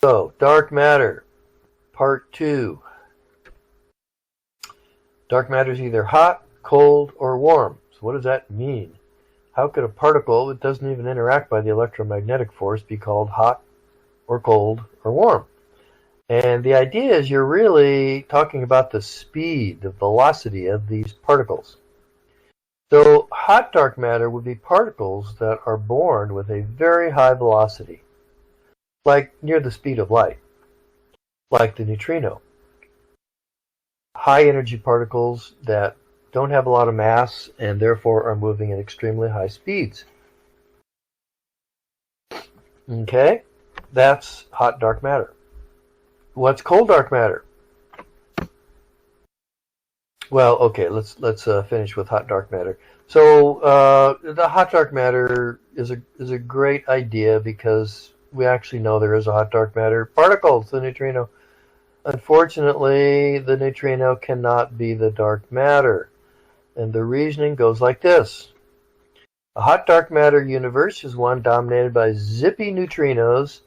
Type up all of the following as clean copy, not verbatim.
So, dark matter, part 2. Dark matter is either hot, cold, or warm. So what does that mean? How could a particle that doesn't even interact by the electromagnetic force be called hot, or cold, or warm? And the idea is you're really talking about the speed, the velocity of these particles. So hot dark matter would be particles that are born with a very high velocity, like near the speed of light, like the neutrino. High energy particles that don't have a lot of mass and therefore are moving at extremely high speeds. Okay, that's hot dark matter. What's cold dark matter? Well, okay, let's finish with hot dark matter. So the hot dark matter is a great idea because we actually know there is a hot dark matter particle, the neutrino. Unfortunately, the neutrino cannot be the dark matter, and the reasoning goes like this. A hot dark matter universe is one dominated by zippy neutrinos.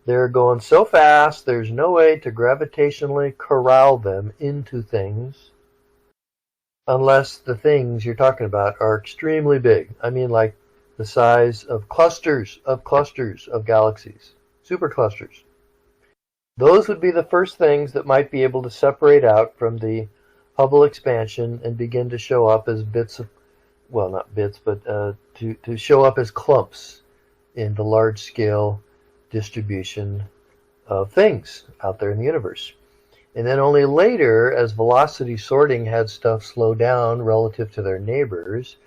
They're going so fast, there's no way to gravitationally corral them into things unless the things you're talking about are extremely big. I mean, like the size of clusters of galaxies, superclusters. Those would be the first things that might be able to separate out from the Hubble expansion and begin to show up as bits of, well, not bits, but to show up as clumps in the large-scale distribution of things out there in the universe. And then only later, as velocity sorting had stuff slow down relative to their neighbors,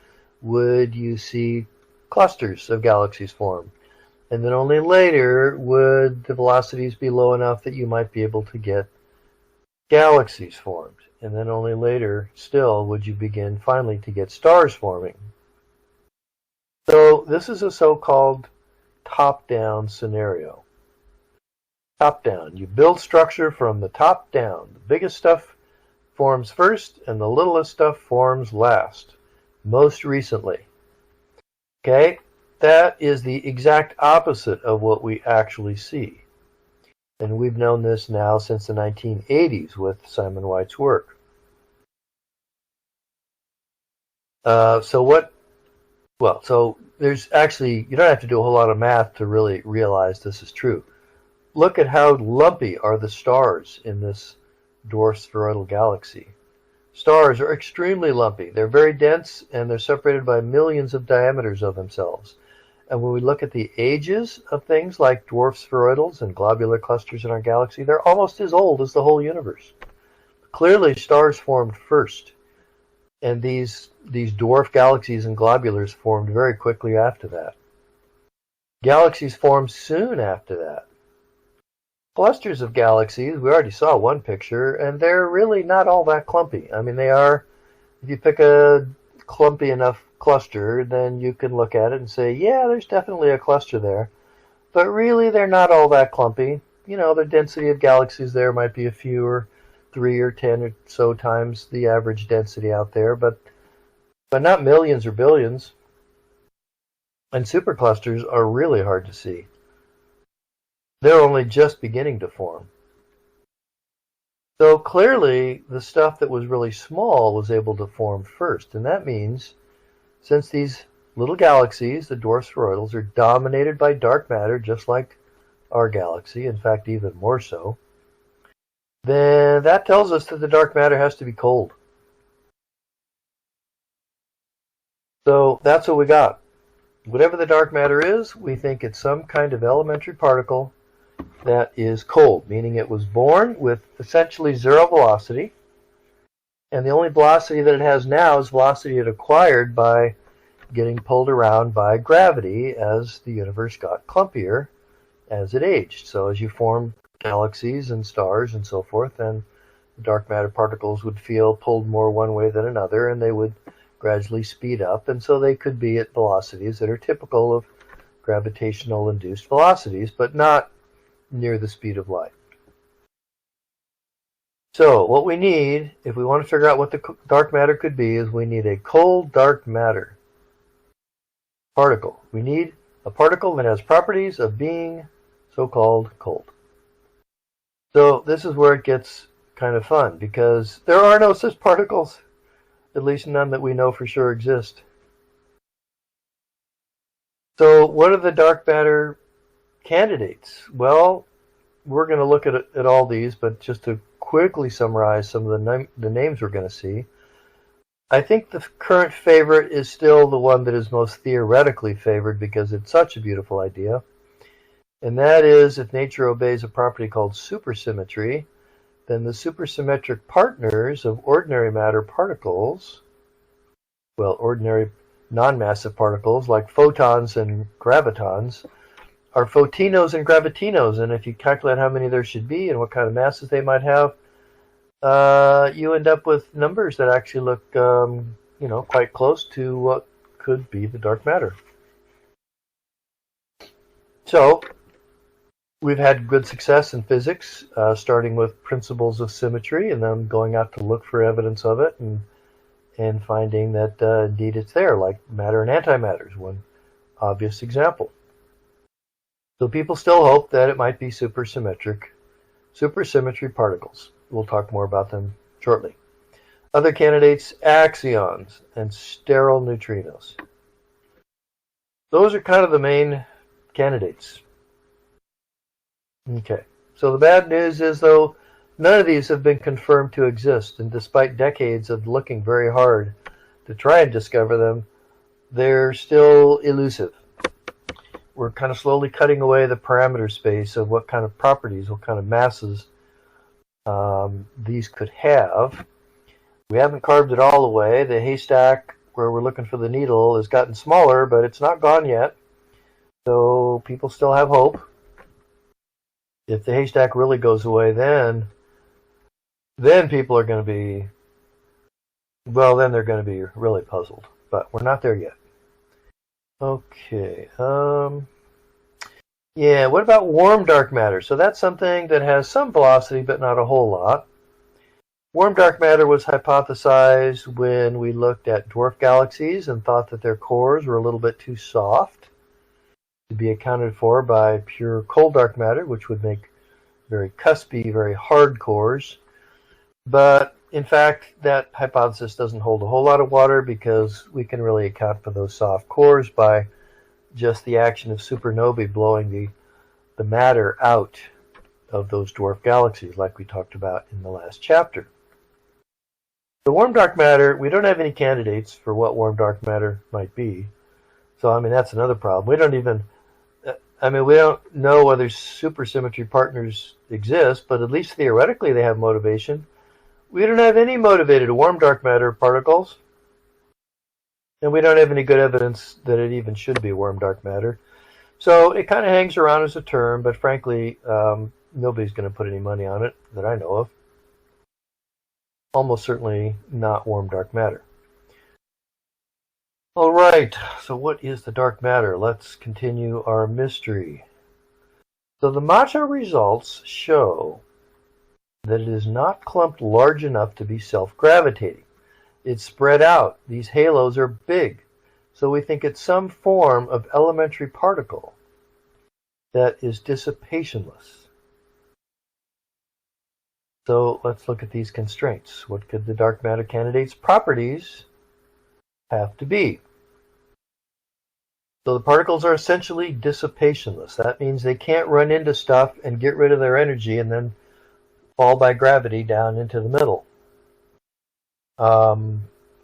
would you see clusters of galaxies form. And then only later would the velocities be low enough that you might be able to get galaxies formed. And then only later still would you begin finally to get stars forming. So this is a so-called top-down scenario. Top-down. You build structure from the top down. The biggest stuff forms first and the littlest stuff forms last. Most recently. Okay? That is the exact opposite of what we actually see. And we've known this now since the 1980s with Simon White's work. So there's actually, you don't have to do a whole lot of math to really realize this is true. Look at how lumpy are the stars in this dwarf spheroidal galaxy. Stars are extremely lumpy. They're very dense and they're separated by millions of diameters of themselves. And when we look at the ages of things like dwarf spheroidals and globular clusters in our galaxy, they're almost as old as the whole universe. Clearly, stars formed first. And these dwarf galaxies and globulars formed very quickly after that. Galaxies formed soon after that. Clusters of galaxies, we already saw one picture, and they're really not all that clumpy. I mean, they are, if you pick a clumpy enough cluster, then you can look at it and say, yeah, there's definitely a cluster there. But really, they're not all that clumpy. You know, the density of galaxies there might be a few or 3 or 10 or so times the average density out there, but not millions or billions. And superclusters are really hard to see. They're only just beginning to form. So clearly, the stuff that was really small was able to form first. And that means, since these little galaxies, the dwarf spheroidals, are dominated by dark matter, just like our galaxy, in fact, even more so, then that tells us that the dark matter has to be cold. So that's what we got. Whatever the dark matter is, we think it's some kind of elementary particle that is cold, meaning it was born with essentially zero velocity, and the only velocity that it has now is velocity it acquired by getting pulled around by gravity as the universe got clumpier as it aged. So as you form galaxies and stars and so forth, then the dark matter particles would feel pulled more one way than another, and they would gradually speed up, and so they could be at velocities that are typical of gravitational induced velocities, but not near the speed of light. So what we need, if we want to figure out what the dark matter could be, is we need a cold dark matter particle. We need a particle that has properties of being so-called cold. So this is where it gets kind of fun, because there are no such particles, at least none that we know for sure exist. So what are the dark matter candidates? Well, we're going to look at all these, but just to quickly summarize some of the names we're going to see. I think the current favorite is still the one that is most theoretically favored because it's such a beautiful idea. And that is, if nature obeys a property called supersymmetry, then the supersymmetric partners of ordinary matter particles, well, ordinary non-massive particles like photons and gravitons, are photinos and gravitinos. And if you calculate how many there should be and what kind of masses they might have, you end up with numbers that actually look, quite close to what could be the dark matter. So we've had good success in physics, starting with principles of symmetry and then going out to look for evidence of it and finding that indeed it's there, like matter and antimatter is one obvious example. So people still hope that it might be supersymmetry particles. We'll talk more about them shortly. Other candidates, axions and sterile neutrinos. Those are kind of the main candidates. Okay, so the bad news is, though, none of these have been confirmed to exist, and despite decades of looking very hard to try and discover them, they're still elusive. We're kind of slowly cutting away the parameter space of what kind of properties, what kind of masses these could have. We haven't carved it all away. The haystack where we're looking for the needle has gotten smaller, but it's not gone yet. So people still have hope. If the haystack really goes away, then people are going to be, well, then they're going to be really puzzled. But we're not there yet. Okay. Yeah, what about warm dark matter? So that's something that has some velocity, but not a whole lot. Warm dark matter was hypothesized when we looked at dwarf galaxies and thought that their cores were a little bit too soft to be accounted for by pure cold dark matter, which would make very cuspy, very hard cores. But in fact, that hypothesis doesn't hold a whole lot of water because we can really account for those soft cores by just the action of supernovae blowing the matter out of those dwarf galaxies, like we talked about in the last chapter. The warm dark matter, we don't have any candidates for what warm dark matter might be. So, that's another problem. We don't know whether supersymmetry partners exist, but at least theoretically they have motivation. We don't have any motivated warm dark matter particles. And we don't have any good evidence that it even should be warm dark matter. So it kind of hangs around as a term, but frankly, nobody's going to put any money on it that I know of. Almost certainly not warm dark matter. All right, so what is the dark matter? Let's continue our mystery. So the MACHA results show that it is not clumped large enough to be self-gravitating. It's spread out. These halos are big. So we think it's some form of elementary particle that is dissipationless. So let's look at these constraints. What could the dark matter candidate's properties have to be? So the particles are essentially dissipationless. That means they can't run into stuff and get rid of their energy and then fall by gravity down into the middle.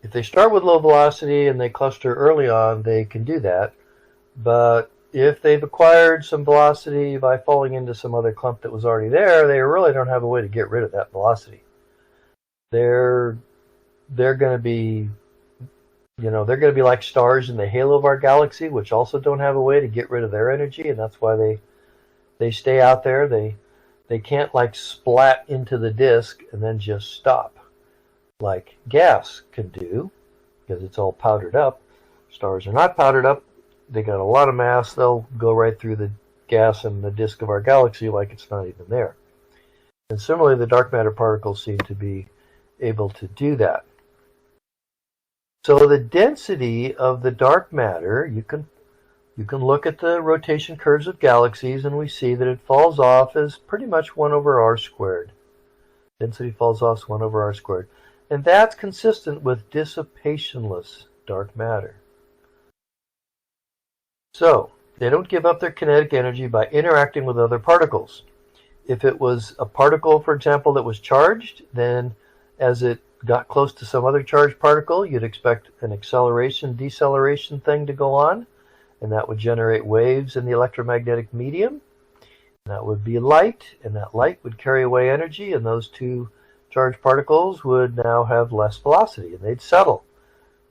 If they start with low velocity and they cluster early on, they can do that. But if they've acquired some velocity by falling into some other clump that was already there, they really don't have a way to get rid of that velocity. They're going to be, they're going to be like stars in the halo of our galaxy, which also don't have a way to get rid of their energy, and that's why they stay out there. They can't like splat into the disk and then just stop like gas can do, because it's all powdered up. Stars are not powdered up. They got a lot of mass. They'll go right through the gas and the disk of our galaxy like it's not even there. And similarly, the dark matter particles seem to be able to do that. So the density of the dark matter, you can You can look at the rotation curves of galaxies, and we see that it falls off as pretty much 1 over r squared. Density falls off as 1 over r squared. And that's consistent with dissipationless dark matter. So, they don't give up their kinetic energy by interacting with other particles. If it was a particle, for example, that was charged, then as it got close to some other charged particle, you'd expect an acceleration-deceleration thing to go on, and that would generate waves in the electromagnetic medium. And that would be light, and that light would carry away energy, and those two charged particles would now have less velocity, and they'd settle.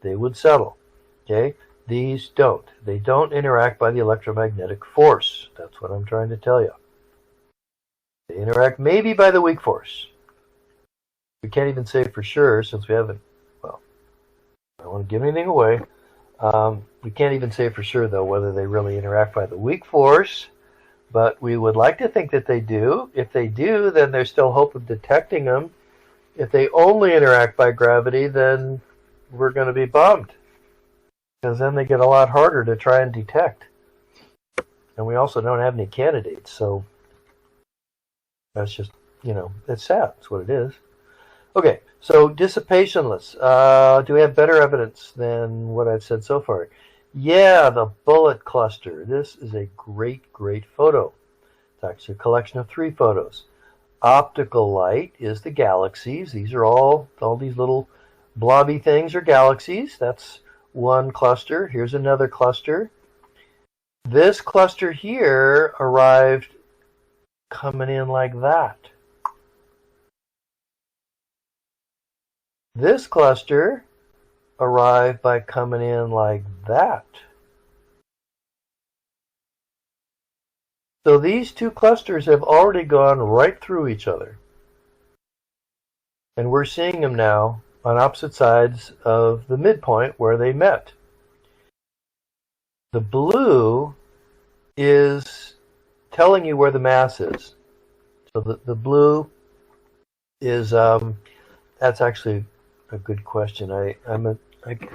They would settle. Okay? These don't. They don't interact by the electromagnetic force. That's what I'm trying to tell you. They interact maybe by the weak force. We can't even say for sure, since we haven't, well, I don't want to give anything away. We can't even say for sure, though, whether they really interact by the weak force, but we would like to think that they do. If they do, then there's still hope of detecting them. If they only interact by gravity, then we're going to be bummed, because then they get a lot harder to try and detect. And we also don't have any candidates, so that's just, it's sad. That's what it is. Okay, so dissipationless. Do we have better evidence than what I've said so far? Yeah, the bullet cluster. This is a great, great photo. It's actually a collection of 3 photos. Optical light is the galaxies. These are all these little blobby things are galaxies. That's one cluster. Here's another cluster. This cluster here arrived coming in like that. This cluster arrived by coming in like that. So these 2 clusters have already gone right through each other. And we're seeing them now on opposite sides of the midpoint where they met. The blue is telling you where the mass is. So the blue is, that's actually a good question. I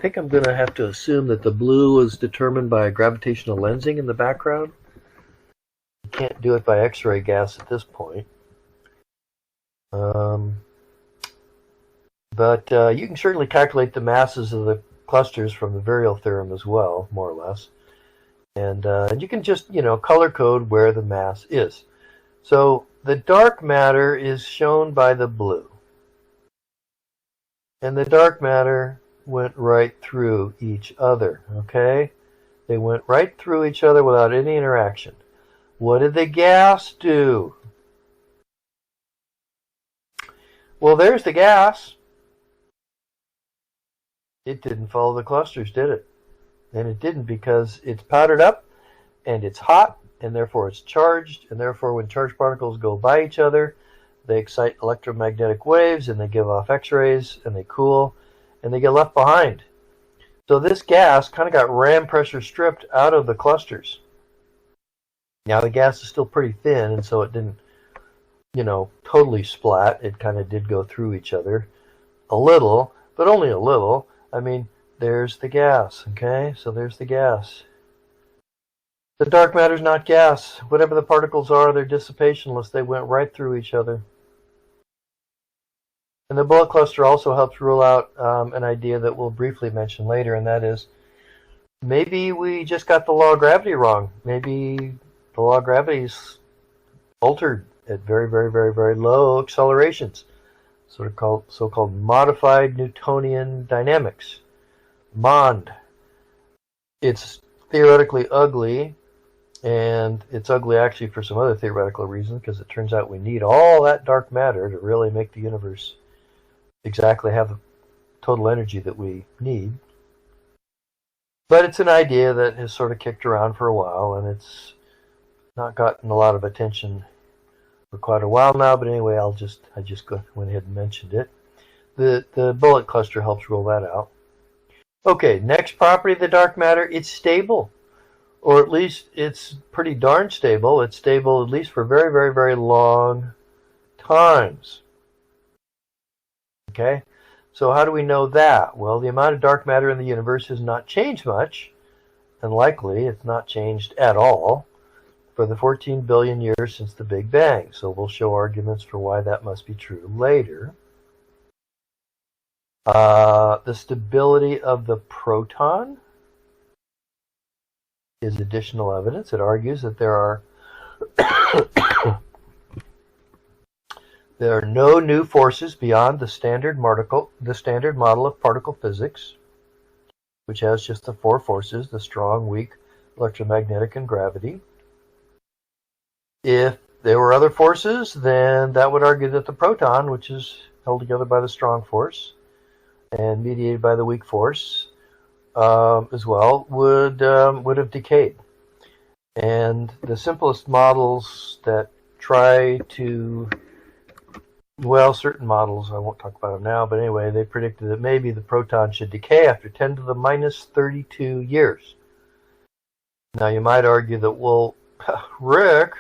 think I'm going to have to assume that the blue is determined by gravitational lensing in the background. You can't do it by X-ray gas at this point. But you can certainly calculate the masses of the clusters from the virial theorem as well, more or less. And you can just, color code where the mass is. So the dark matter is shown by the blue. And the dark matter went right through each other, okay? They went right through each other without any interaction. What did the gas do? Well, there's the gas. It didn't follow the clusters, did it? And it didn't because it's powdered up and it's hot and therefore it's charged, and therefore when charged particles go by each other, they excite electromagnetic waves and they give off X-rays and they cool and they get left behind. So this gas kind of got ram pressure stripped out of the clusters. Now the gas is still pretty thin, and so it didn't, totally splat. It kind of did go through each other a little, but only a little. I mean, there's the gas, okay? So there's the gas. The dark matter's not gas. Whatever the particles are, they're dissipationless. They went right through each other. And the bullet cluster also helps rule out an idea that we'll briefly mention later, and that is maybe we just got the law of gravity wrong. Maybe the law of gravity is altered at very, very, very, very low accelerations, so-called modified Newtonian dynamics. MOND. It's theoretically ugly, and it's ugly actually for some other theoretical reasons, because it turns out we need all that dark matter to really make the universe exactly have the total energy that we need. But it's an idea that has sort of kicked around for a while, and it's not gotten a lot of attention for quite a while now. But anyway, I just went ahead and mentioned it. The bullet cluster helps rule that out. Okay, next property of the dark matter, it's stable. Or at least it's pretty darn stable. It's stable at least for very, very, very long times. Okay, so how do we know that? Well, the amount of dark matter in the universe has not changed much and likely it's not changed at all for the 14 billion years since the Big Bang. So we'll show arguments for why that must be true later. The stability of the proton is additional evidence. It argues that there are there are no new forces beyond the standard model of particle physics, which has just the four forces: the strong, weak, electromagnetic, and gravity. If there were other forces, then that would argue that the proton, which is held together by the strong force and mediated by the weak force as well, would have decayed. And the simplest models that try to, well, certain models, I won't talk about them now, but anyway, they predicted that maybe the proton should decay after 10 to the minus 32 years. Now you might argue that, well, Rick,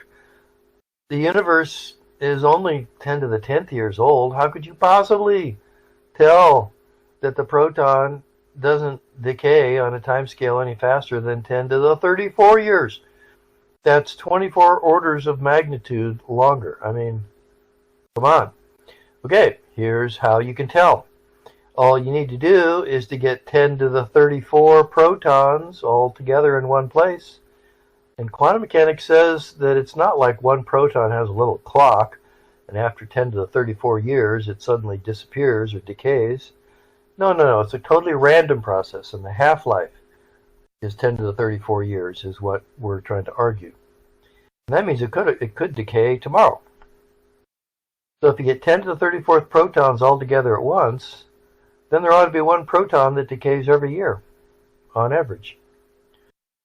the universe is only 10 to the 10th years old. How could you possibly tell that the proton doesn't decay on a time scale any faster than 10 to the 34 years? That's 24 orders of magnitude longer. I mean, come on. Okay, here's how you can tell. All you need to do is to get 10 to the 34 protons all together in one place. And quantum mechanics says that it's not like one proton has a little clock, and after 10 to the 34 years it suddenly disappears or decays. No, it's a totally random process, and the half-life is 10 to the 34 years is what we're trying to argue. And that means it could decay tomorrow. So if you get 10 to the 34th protons all together at once, then there ought to be one proton that decays every year, on average.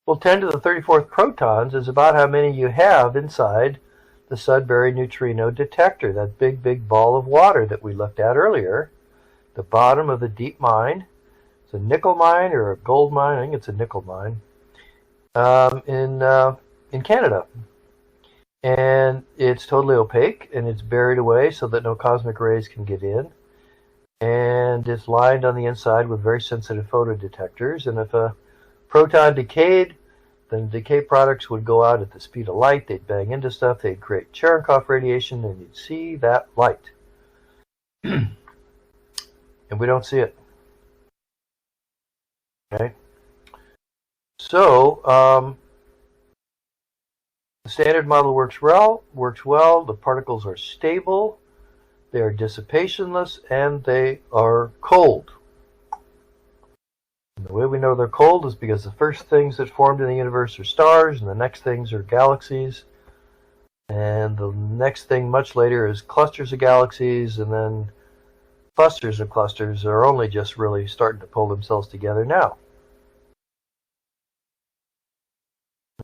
Well, 10 to the 34th protons is about how many you have inside the Sudbury neutrino detector, that big ball of water that we looked at earlier, the bottom of the deep mine. It's a nickel mine or a gold mine. I think it's a nickel mine in Canada. And it's totally opaque, and it's buried away so that no cosmic rays can get in. And it's lined on the inside with very sensitive photodetectors. And if a proton decayed, then decay products would go out at the speed of light. They'd bang into stuff. They'd create Cherenkov radiation, and you'd see that light. And we don't see it. Okay? So, the standard model works well. The particles are stable. They are dissipationless, and they are cold. And the way we know they're cold is because the first things that formed in the universe are stars, and the next things are galaxies. And the next thing much later is clusters of galaxies, and then clusters of clusters are only just really starting to pull themselves together now.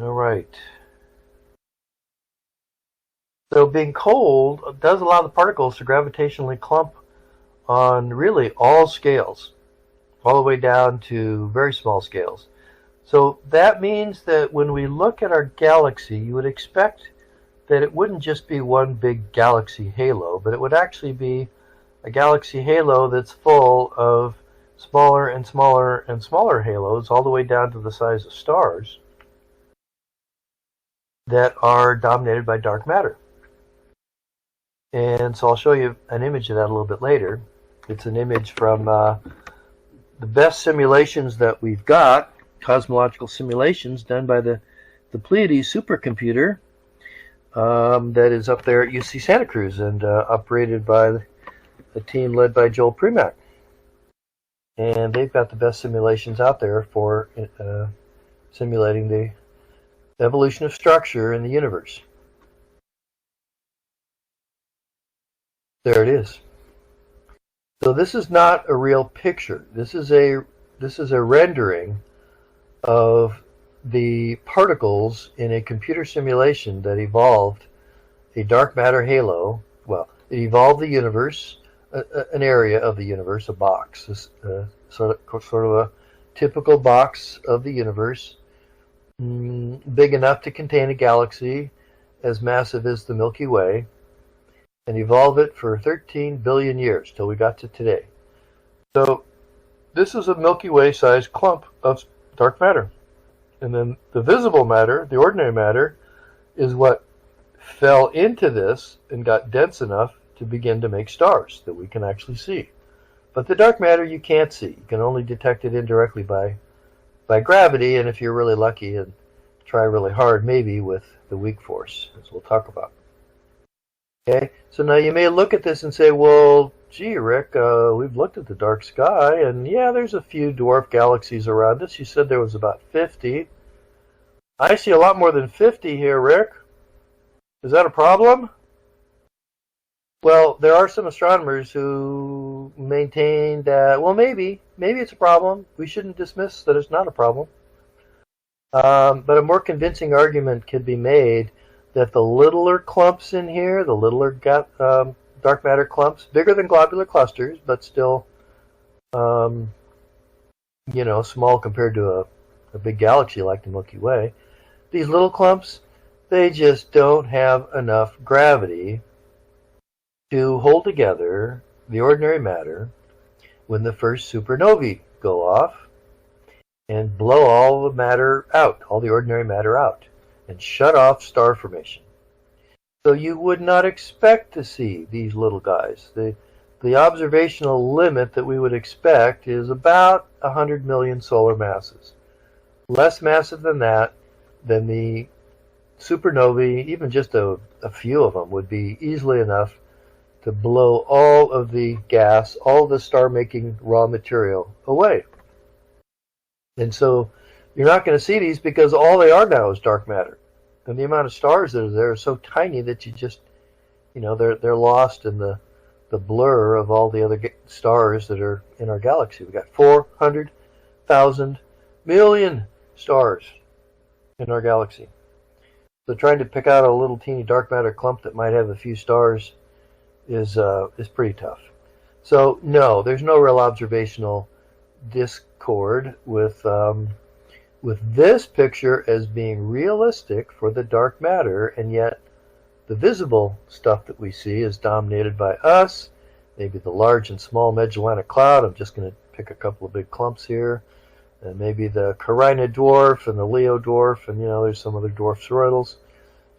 All right. So being cold does allow the particles to gravitationally clump on really all scales, all the way down to very small scales. So that means that when we look at our galaxy, you would expect that it wouldn't just be one big galaxy halo, but it would actually be a galaxy halo that's full of smaller and smaller and smaller halos, all the way down to the size of stars, that are dominated by dark matter. And so I'll show you an image of that a little bit later. It's an image from the best simulations that we've got, cosmological simulations done by the Pleiades supercomputer that is up there at UC Santa Cruz and operated by a team led by Joel Premack. And they've got the best simulations out there for simulating the evolution of structure in the universe. There it is. So this is not a real picture. This is a rendering of the particles in a computer simulation that evolved a dark matter halo. Well, it evolved the universe, an area of the universe, a box, sort of a typical box of the universe, big enough to contain a galaxy as massive as the Milky Way, and evolve it for 13 billion years till we got to today. So this is a Milky Way-sized clump of dark matter. And then the visible matter, the ordinary matter, is what fell into this and got dense enough to begin to make stars that we can actually see. But the dark matter you can't see. You can only detect it indirectly by gravity, and if you're really lucky and try really hard, maybe with the weak force, as we'll talk about. Okay, so now you may look at this and say, well, gee, Rick, we've looked at the dark sky, and yeah, there's a few dwarf galaxies around us. You said there was about 50. I see a lot more than 50 here, Rick. Is that a problem? Well, there are some astronomers who maintain that, well, maybe it's a problem. We shouldn't dismiss that it's not a problem. But a more convincing argument could be made that the littler clumps in here, the littler dark matter clumps, bigger than globular clusters, but still, small compared to a big galaxy like the Milky Way. These little clumps, they just don't have enough gravity to hold together the ordinary matter when the first supernovae go off and blow all the matter out, all the ordinary matter out, and shut off star formation. So you would not expect to see these little guys. The observational limit that we would expect is about 100 million solar masses. Less massive than that, then the supernovae, even just a few of them, would be easily enough to blow all of the gas, all the star-making raw material away. And so you're not going to see these because all they are now is dark matter. And the amount of stars that are there are so tiny that you just, they're lost in the blur of all the other stars that are in our galaxy. We've got 400,000 million stars in our galaxy. So trying to pick out a little teeny dark matter clump that might have a few stars is pretty tough. So no, there's no real observational discord with this picture as being realistic for the dark matter, and yet the visible stuff that we see is dominated by us, maybe the large and small Magellanic Cloud. I'm just going to pick a couple of big clumps here. And maybe the Carina dwarf and the Leo dwarf, and there's some other dwarf spheroidals.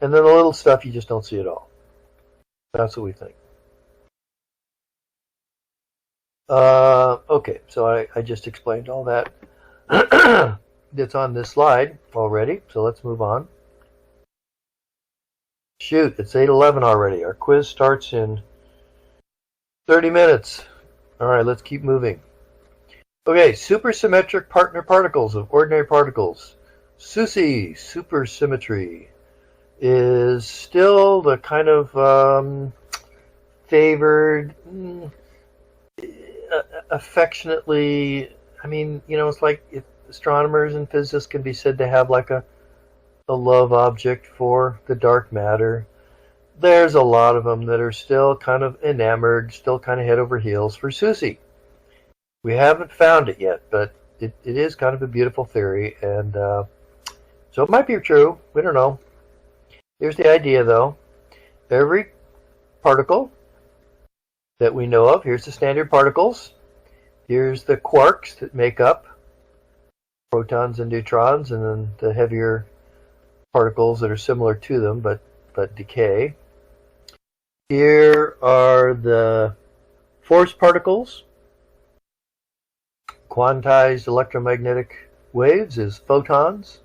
And then the little stuff you just don't see at all. That's what we think. Okay, so I just explained all that. That's on this slide already, so let's move on. Shoot, it's 8:11 already. Our quiz starts in 30 minutes. All right, let's keep moving. Okay, supersymmetric partner particles of ordinary particles. SUSY, supersymmetry, is still the kind of favored, affectionately, it's like astronomers and physicists can be said to have like a love object for the dark matter. There's a lot of them that are still kind of enamored, still kind of head over heels for SUSY. We haven't found it yet, but it is kind of a beautiful theory, and so it might be true. We don't know. Here's the idea, though. Every particle that we know of, here's the standard particles. Here's the quarks that make up protons and neutrons, and then the heavier particles that are similar to them but decay. Here are the force particles. Quantized electromagnetic waves is photons.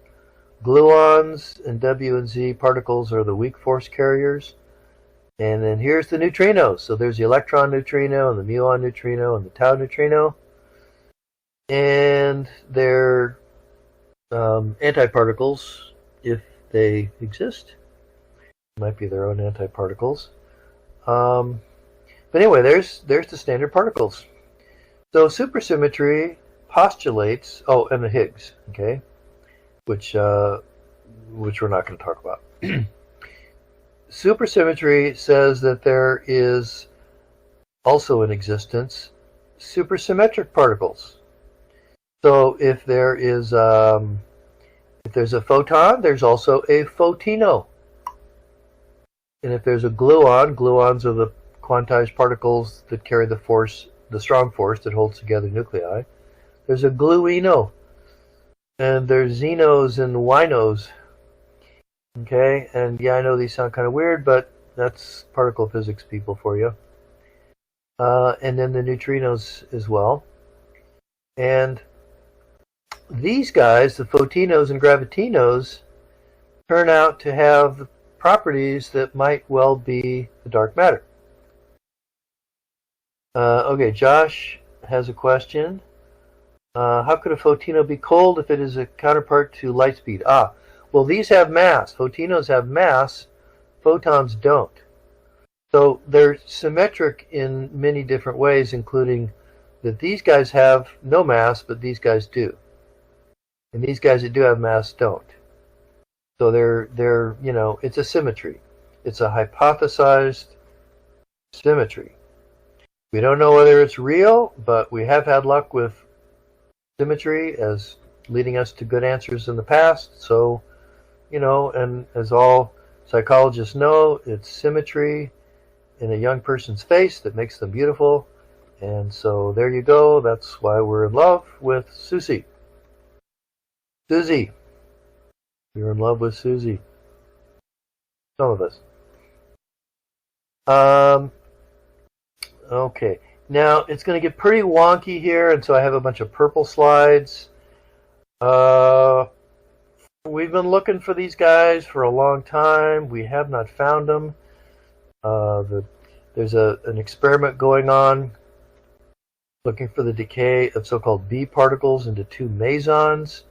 Gluons and W and Z particles are the weak force carriers. And then here's the neutrinos. So there's the electron neutrino and the muon neutrino and the tau neutrino. And they're antiparticles if they exist. Might be their own antiparticles. But anyway, there's the standard particles. So supersymmetry postulates, and the Higgs, okay, which we're not going to talk about. Supersymmetry says that there is also in existence supersymmetric particles. So if there's a photon, there's also a photino. And if there's a gluon, gluons are the quantized particles that carry the force, the strong force that holds together nuclei. There's a gluino. and there's xenos and winos. Okay, and yeah, I know these sound kind of weird, but that's particle physics people for you. And then the neutrinos as well. And these guys, the photinos and gravitinos, turn out to have properties that might well be the dark matter. Okay, Josh has a question. How could a photino be cold if it is a counterpart to light speed? Well, these have mass. Photinos have mass. Photons don't. So they're symmetric in many different ways, including that these guys have no mass, but these guys do. And these guys that do have mass don't. So they're it's a symmetry. It's a hypothesized symmetry. We don't know whether it's real, but we have had luck with symmetry as leading us to good answers in the past. So, and as all psychologists know, it's symmetry in a young person's face that makes them beautiful. And so there you go. That's why we're in love with Susie. Susie. You're in love with Susie. Some of us. Okay. Now, it's going to get pretty wonky here, and so I have a bunch of purple slides. We've been looking for these guys for a long time. We have not found them. There's an experiment going on looking for the decay of so-called B particles into two muons.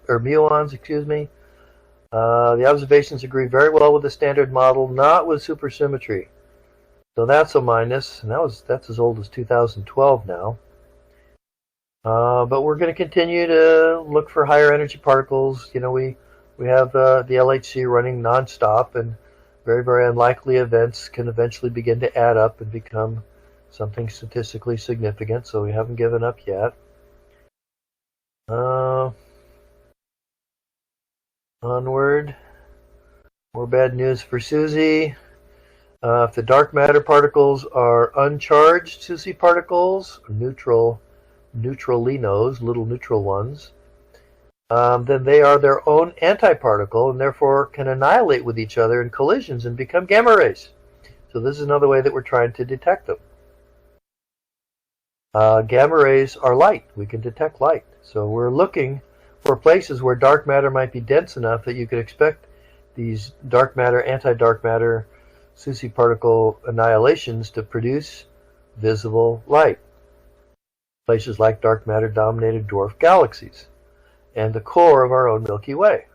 The observations agree very well with the standard model, not with supersymmetry. So that's a minus, and that's as old as 2012 now. But we're going to continue to look for higher energy particles. We have the LHC running nonstop, and very, very unlikely events can eventually begin to add up and become something statistically significant, so we haven't given up yet. Onward. More bad news for Susie. If the dark matter particles are uncharged Susie particles, neutralinos, little neutral ones, then they are their own antiparticle and therefore can annihilate with each other in collisions and become gamma rays. So this is another way that we're trying to detect them. Gamma rays are light. We can detect light. So we're looking for places where dark matter might be dense enough that you could expect these dark matter, anti-dark matter, Susie particle annihilations to produce visible light. Places like dark matter dominated dwarf galaxies and the core of our own Milky Way.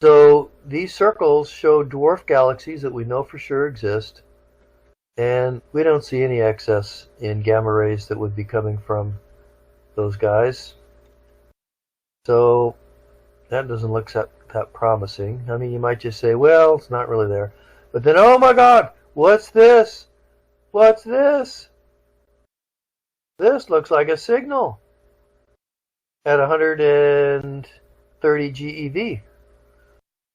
So these circles show dwarf galaxies that we know for sure exist, and we don't see any excess in gamma rays that would be coming from those guys. So that doesn't look that promising. I mean, you might just say, well, it's not really there. But then, oh my God, what's this? What's this? This looks like a signal at 130 GeV.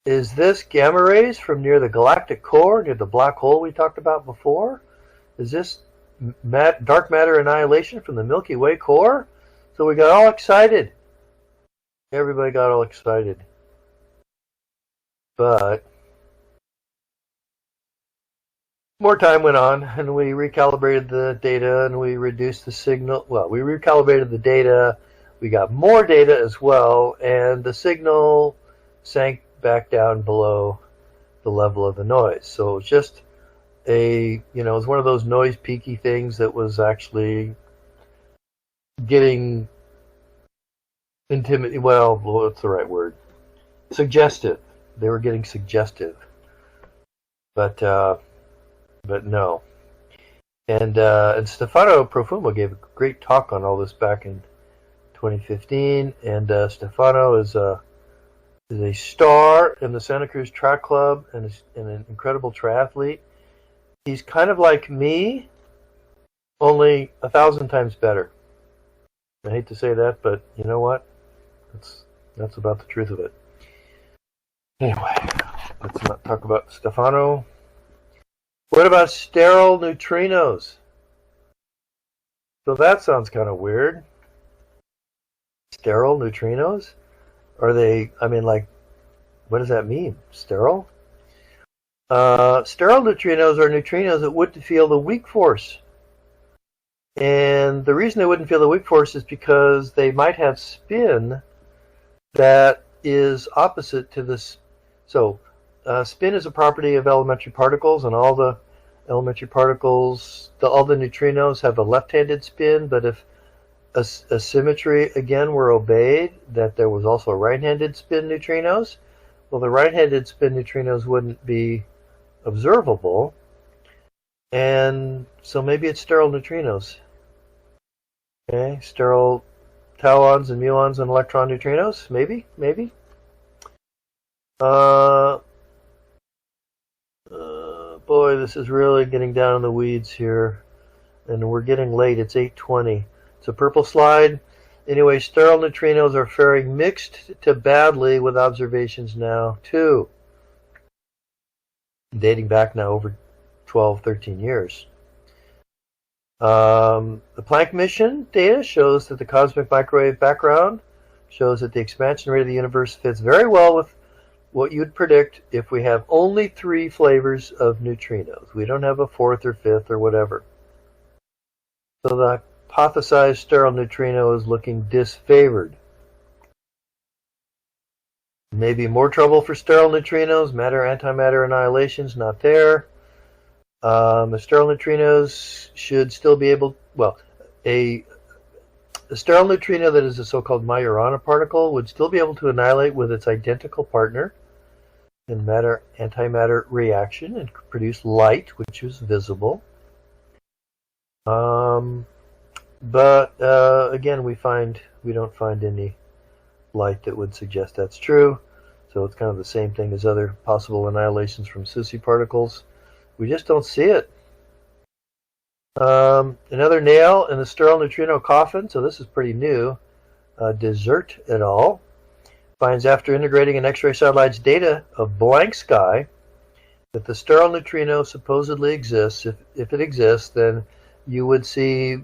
Is this gamma rays from near the galactic core, near the black hole we talked about before? Is this dark matter annihilation from the Milky Way core? So we got all excited. Everybody got all excited. But more time went on, and we recalibrated the data, and we reduced the signal. Well, we recalibrated the data. We got more data as well, and the signal sank back down below the level of the noise. So it's just it was one of those noise peaky things that was actually getting intimidating. Well, what's the right word? Suggestive. They were getting suggestive. But no. And Stefano Profumo gave a great talk on all this back in 2015. And Stefano is a star in the Santa Cruz Track Club and is an incredible triathlete. He's kind of like me, only 1,000 times better. I hate to say that, but you know what? That's about the truth of it. Anyway, let's not talk about Stefano. What about sterile neutrinos? So that sounds kind of weird. Sterile neutrinos? Are they, I mean, like, what does that mean? Sterile? Sterile neutrinos are neutrinos that wouldn't feel the weak force. And the reason they wouldn't feel the weak force is because they might have spin that is opposite to this. So spin is a property of elementary particles, and all the elementary particles, all the neutrinos have a left-handed spin, but if a symmetry again were obeyed, that there was also right-handed spin neutrinos, well, the right-handed spin neutrinos wouldn't be observable, and so maybe it's sterile neutrinos. Okay, sterile tauons and muons and electron neutrinos, maybe. Boy, this is really getting down in the weeds here, and we're getting late. It's 8:20. It's a purple slide. Anyway, sterile neutrinos are faring mixed to badly with observations now, too. Dating back now over 12, 13 years. The Planck mission data shows that the cosmic microwave background shows that the expansion rate of the universe fits very well with what you'd predict if we have only 3 flavors of neutrinos. We don't have a 4th or 5th or whatever. So the hypothesized sterile neutrino is looking disfavored. Maybe more trouble for sterile neutrinos. Matter-antimatter annihilation's not there. The sterile neutrinos should still be able, well, a sterile neutrino that is a so-called Majorana particle would still be able to annihilate with its identical partner in matter-antimatter reaction and produce light, which is visible. But again, we don't find any light that would suggest that's true. So it's kind of the same thing as other possible annihilations from SUSY particles. We just don't see it. Another nail in the sterile neutrino coffin, so this is pretty new. Desert et al. Finds after integrating an X-ray satellite's data of blank sky that the sterile neutrino supposedly exists. If it exists, then you would see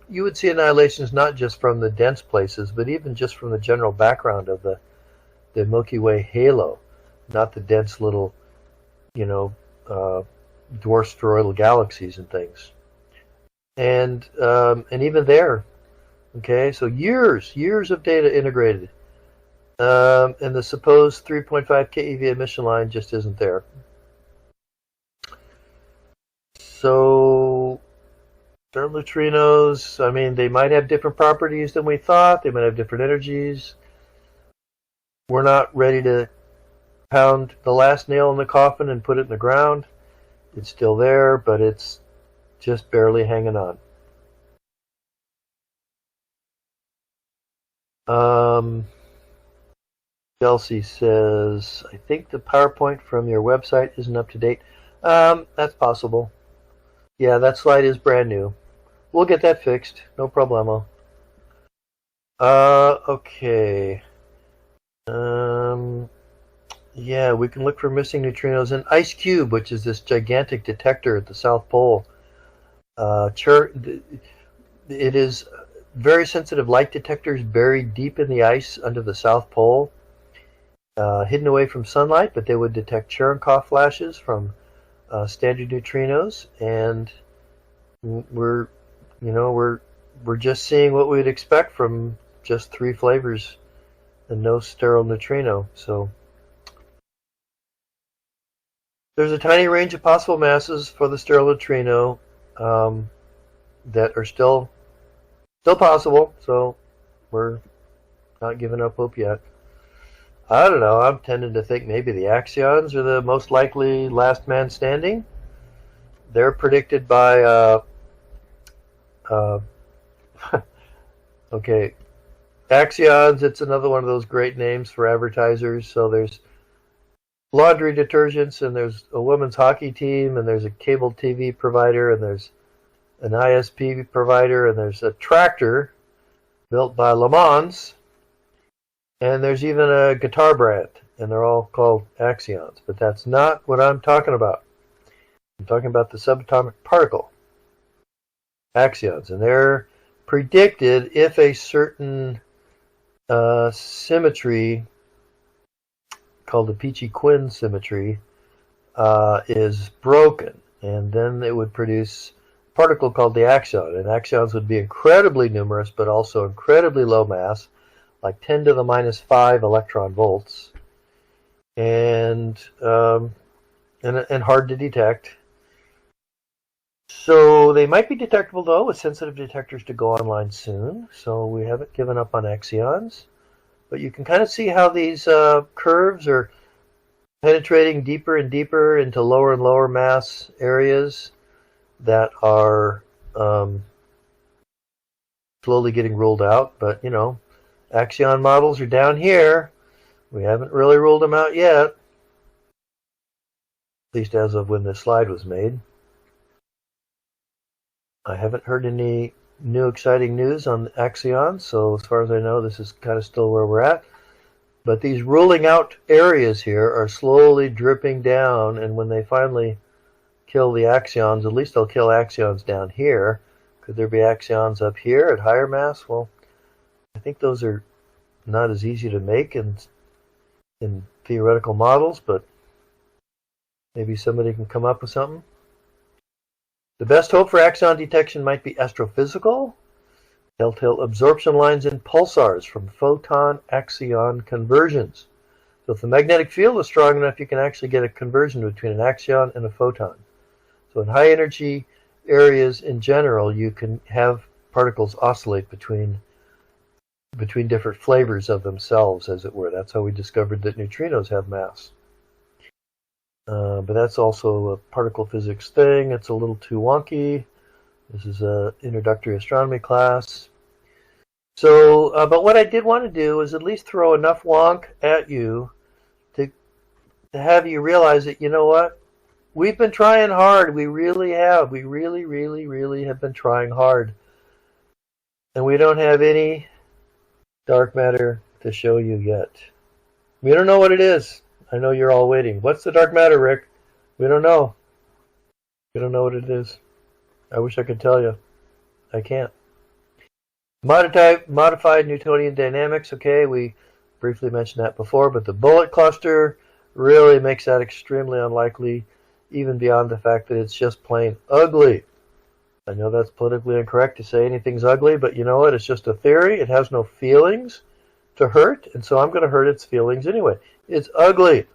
annihilations not just from the dense places, but even just from the general background of the Milky Way halo, not the dense little, dwarf spheroidal galaxies and things. And even there, okay, so years of data integrated, and the supposed 3.5 keV emission line just isn't there. So sterile neutrinos, I mean, they might have different properties than we thought. They might have different energies. We're not ready to pound the last nail in the coffin and put it in the ground. It's still there, but it's just barely hanging on. Chelsea says, I think the PowerPoint from your website isn't up to date. That's possible. Yeah, that slide is brand new. We'll get that fixed. No problemo. Okay. Yeah, we can look for missing neutrinos in Ice Cube, which is this gigantic detector at the South Pole. It is very sensitive light detectors buried deep in the ice under the South Pole, hidden away from sunlight, but they would detect Cherenkov flashes from standard neutrinos, and we're just seeing what we'd expect from just 3 flavors and no sterile neutrino. So there's a tiny range of possible masses for the sterile neutrino that are still possible, so we're not giving up hope yet. I don't know, I'm tending to think maybe the axions are the most likely last man standing. They're predicted by okay, axions, it's another one of those great names for advertisers. So there's laundry detergents, and there's a women's hockey team, and there's a cable TV provider, and there's an ISP provider, and there's a tractor built by Le Mans, and there's even a guitar brand, and they're all called axions. But that's not what I'm talking about. I'm talking about the subatomic particle axions, and they're predicted if a certain symmetry called the Peachy-Quinn symmetry is broken, and then it would produce a particle called the axion, and axions would be incredibly numerous but also incredibly low mass, like 10 to the minus 5 electron volts, and hard to detect. So they might be detectable, though, with sensitive detectors to go online soon. So we haven't given up on axions. But you can kind of see how these curves are penetrating deeper and deeper into lower and lower mass areas that are slowly getting ruled out. But, you know, axion models are down here. We haven't really ruled them out yet, at least as of when this slide was made. I haven't heard any new exciting news on axions, so as far as I know, this is kind of still where we're at. But these ruling out areas here are slowly dripping down, and when they finally kill the axions, at least they'll kill axions down here. Could there be axions up here at higher mass? Well, I think those are not as easy to make in theoretical models, but maybe somebody can come up with something. The best hope for axion detection might be astrophysical, telltale absorption lines in pulsars from photon-axion conversions. So if the magnetic field is strong enough, you can actually get a conversion between an axion and a photon. So in high energy areas in general, you can have particles oscillate between different flavors of themselves, as it were. That's how we discovered that neutrinos have mass. But that's also a particle physics thing. It's a little too wonky. This is an introductory astronomy class. So, but what I did want to do is at least throw enough wonk at you to have you realize that, you know what? We've been trying hard. We really have. We really, really, really have been trying hard. And we don't have any dark matter to show you yet. We don't know what it is. I know you're all waiting. What's the dark matter, Rick? We don't know. We don't know what it is. I wish I could tell you. I can't. Modified Newtonian dynamics. Okay, we briefly mentioned that before, but the bullet cluster really makes that extremely unlikely, even beyond the fact that it's just plain ugly. I know that's politically incorrect to say anything's ugly, but you know what? It's just a theory. It has no feelings to hurt, and so I'm going to hurt its feelings anyway. It's ugly.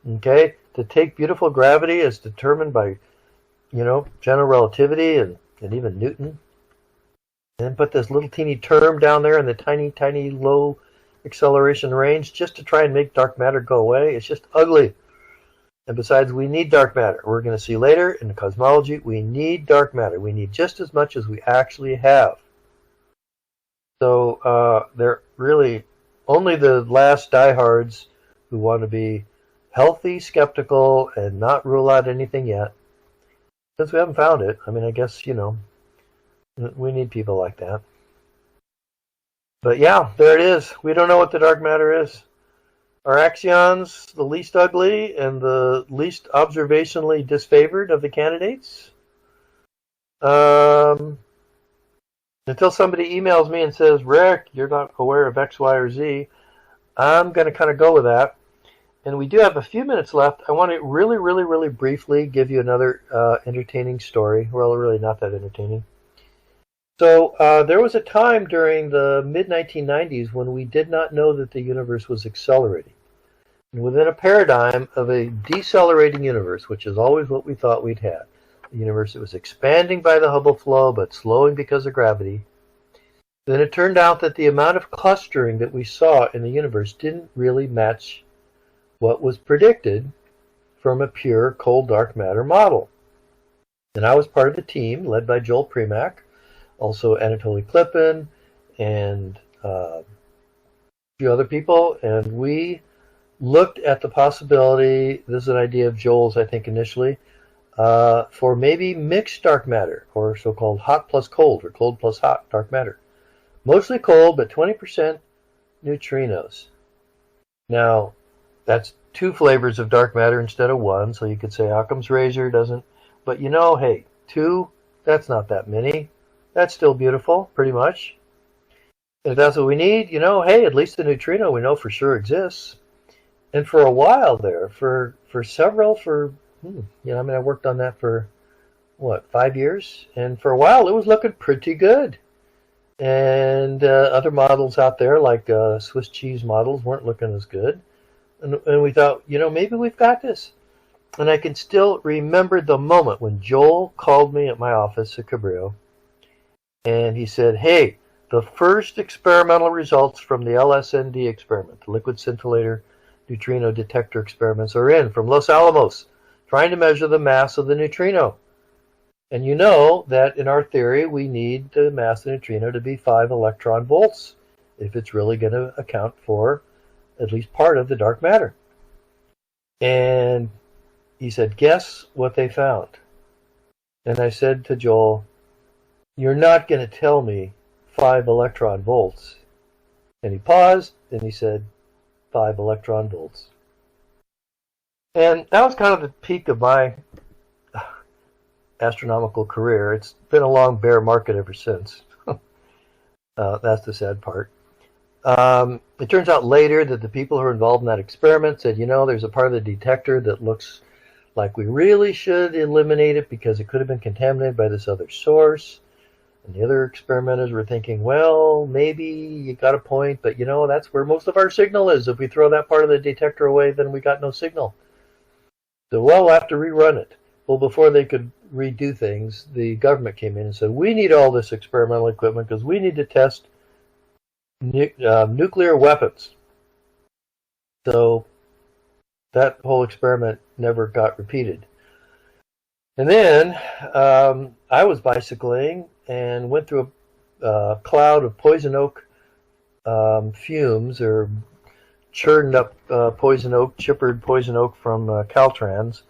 Okay? To take beautiful gravity as determined by, you know, general relativity and even Newton, and then put this little teeny term down there in the tiny, tiny low acceleration range just to try and make dark matter go away. It's just ugly. And besides, we need dark matter. We're going to see later in the cosmology, we need dark matter. We need just as much as we actually have. So they're really only the last diehards who want to be healthy, skeptical, and not rule out anything yet. Since we haven't found it, I mean, I guess, you know, we need people like that. But yeah, there it is. We don't know what the dark matter is. Are axions the least ugly and the least observationally disfavored of the candidates? Until somebody emails me and says, Rick, you're not aware of X, Y, or Z, I'm going to kind of go with that. And we do have a few minutes left. I want to really, really, really briefly give you another entertaining story. Well, really not that entertaining. So there was a time during the mid-1990s when we did not know that the universe was accelerating. And within a paradigm of a decelerating universe, which is always what we thought we'd had, a universe that was expanding by the Hubble flow but slowing because of gravity, then it turned out that the amount of clustering that we saw in the universe didn't really match what was predicted from a pure cold dark matter model. And I was part of the team led by Joel Premack, also Anatoly Klipin, and a few other people, and we looked at the possibility, this is an idea of Joel's, I think, initially, for maybe mixed dark matter, or so-called hot plus cold, or cold plus hot dark matter. Mostly cold, but 20% neutrinos. Now, that's two flavors of dark matter instead of one, so you could say Occam's razor doesn't, but you know, hey, two, that's not that many. That's still beautiful, pretty much. If that's what we need, hey, at least the neutrino we know for sure exists. And for a while there, I worked on that for, 5 years? And for a while, it was looking pretty good. And other models out there, like Swiss cheese models, weren't looking as good. And we thought, maybe we've got this. And I can still remember the moment when Joel called me at my office at Cabrillo, and he said, hey, the first experimental results from the LSND experiment, the liquid scintillator neutrino detector experiments, are in from Los Alamos, trying to measure the mass of the neutrino. And you know that in our theory, we need the mass of the neutrino to be 5 electron volts if it's really going to account for at least part of the dark matter. And he said, guess what they found? And I said to Joel, you're not going to tell me 5 electron volts. And he paused, and he said, 5 electron volts. And that was kind of the peak of my astronomical career. It's been a long bear market ever since. That's the sad part. It turns out later that the people who were involved in that experiment said, there's a part of the detector that looks like we really should eliminate it because it could have been contaminated by this other source. And the other experimenters were thinking, well, maybe you got a point, but that's where most of our signal is. If we throw that part of the detector away, then we got no signal. So, we'll have to rerun it. Well, before they could redo things, the government came in and said, we need all this experimental equipment because we need to test nuclear weapons. So that whole experiment never got repeated. And then I was bicycling and went through a cloud of poison oak fumes, or churned up chippered poison oak from Caltrans.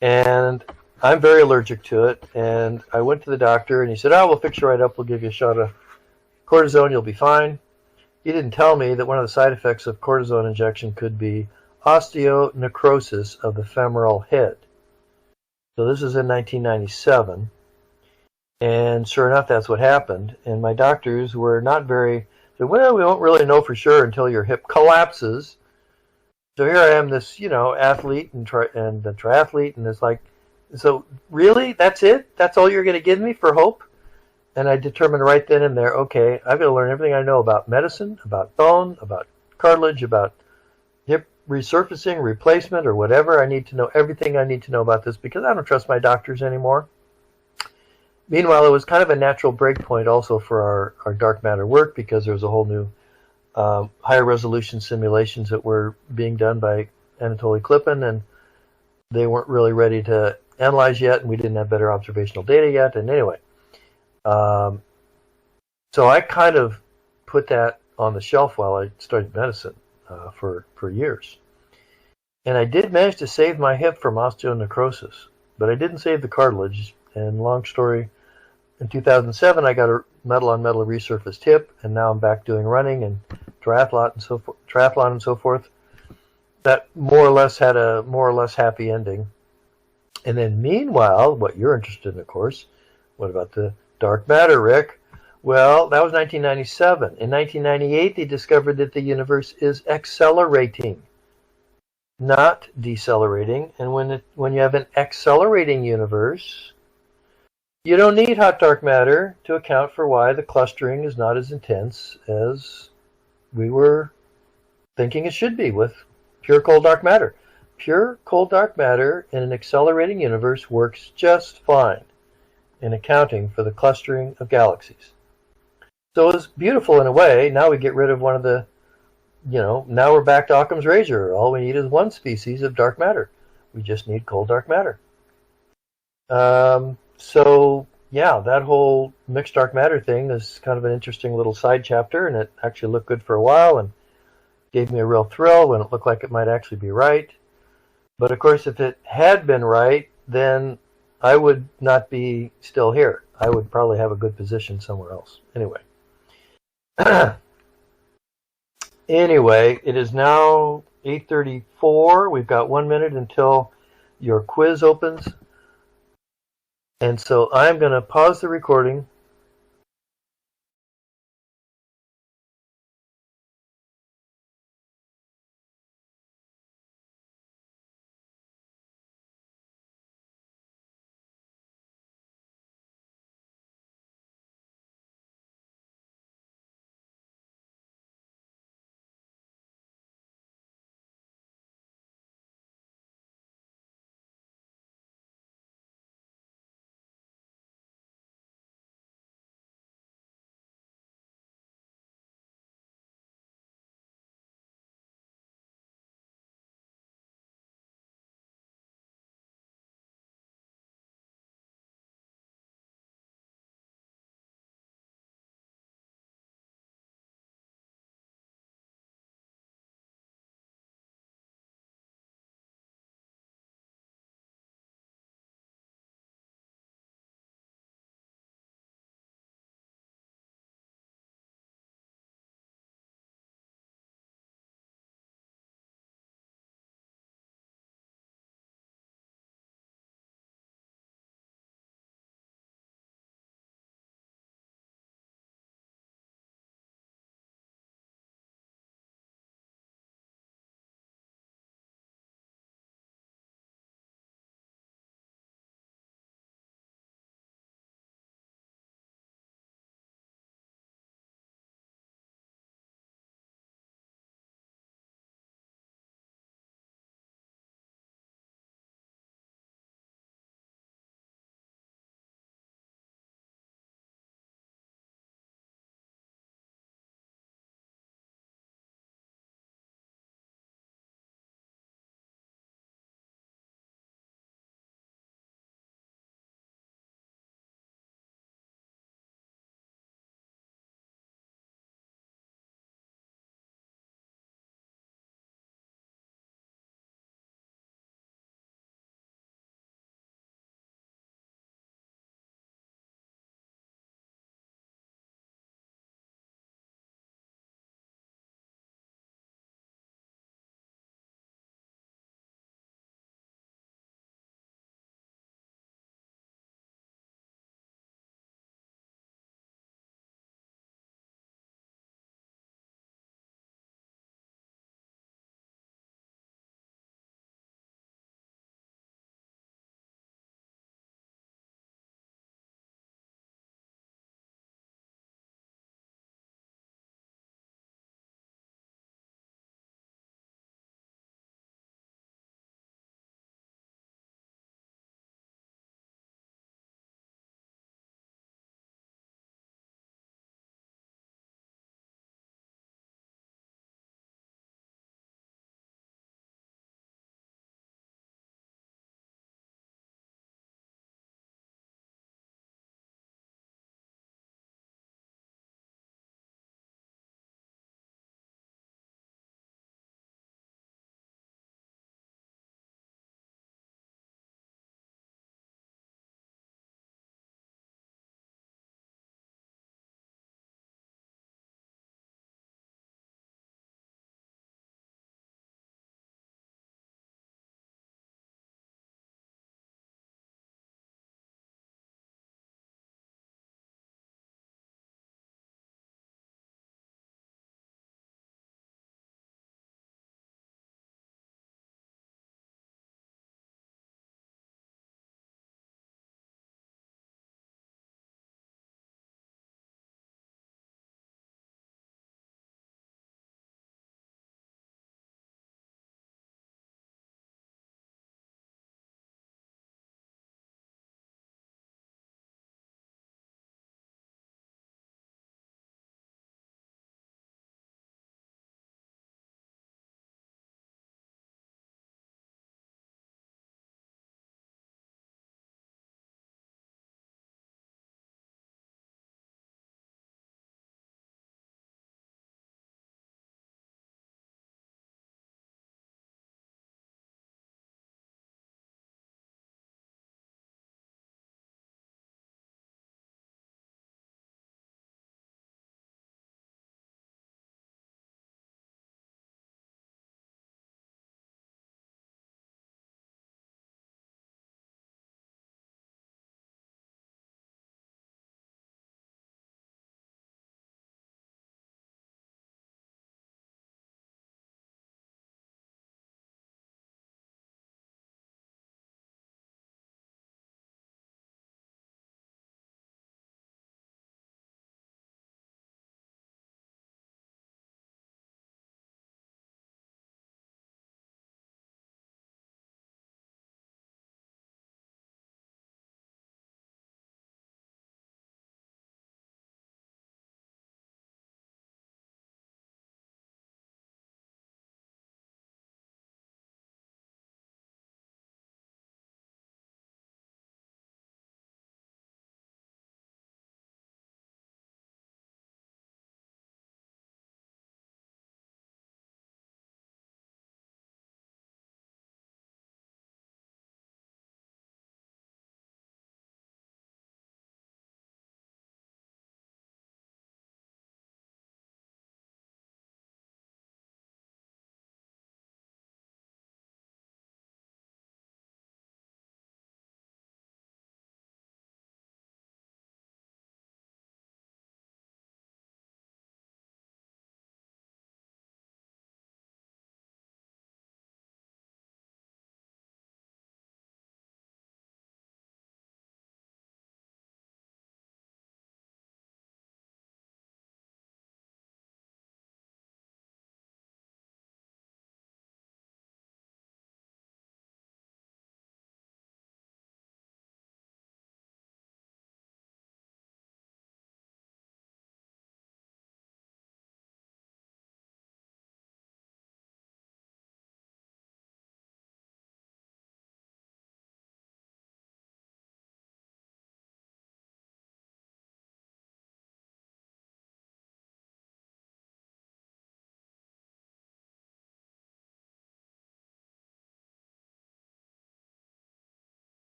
And I'm very allergic to it. And I went to the doctor, and he said, we'll fix you right up. We'll give you a shot of cortisone. You'll be fine. He didn't tell me that one of the side effects of cortisone injection could be osteonecrosis of the femoral head. So this is in 1997. And sure enough, that's what happened. And my doctors were not very, said, well, we won't really know for sure until your hip collapses. So here I am, this, athlete and the triathlete, and it's like, so really, that's it? That's all you're going to give me for hope? And I determined right then and there, okay, I've got to learn everything I know about medicine, about bone, about cartilage, about hip resurfacing, replacement, or whatever. I need to know everything I need to know about this because I don't trust my doctors anymore. Meanwhile, it was kind of a natural break point also for our dark matter work because there was a whole new higher resolution simulations that were being done by Anatoly Klipin, and they weren't really ready to analyze yet, and we didn't have better observational data yet. And anyway, so I kind of put that on the shelf while I studied medicine for years. And I did manage to save my hip from osteonecrosis, but I didn't save the cartilage. And long story, in 2007, I got a metal-on-metal resurfaced hip, and now I'm back doing running and triathlon and so forth. That more or less had a more or less happy ending. And then meanwhile, what you're interested in, of course, what about the dark matter, Rick? Well, that was 1997. In 1998, they discovered that the universe is accelerating, not decelerating. And when you have an accelerating universe, you don't need hot dark matter to account for why the clustering is not as intense as we were thinking it should be with pure cold dark matter. Pure cold dark matter in an accelerating universe works just fine in accounting for the clustering of galaxies. So it's beautiful in a way. Now we get rid of one of the, now we're back to Occam's razor. All we need is one species of dark matter. We just need cold dark matter. So yeah, that whole mixed dark matter thing is kind of an interesting little side chapter, and it actually looked good for a while and gave me a real thrill when it looked like it might actually be right. But of course, if it had been right, then I would not be still here. I would probably have a good position somewhere else. Anyway. Anyway, it is now 8:34. We've got 1 minute until your quiz opens. And so I'm going to pause the recording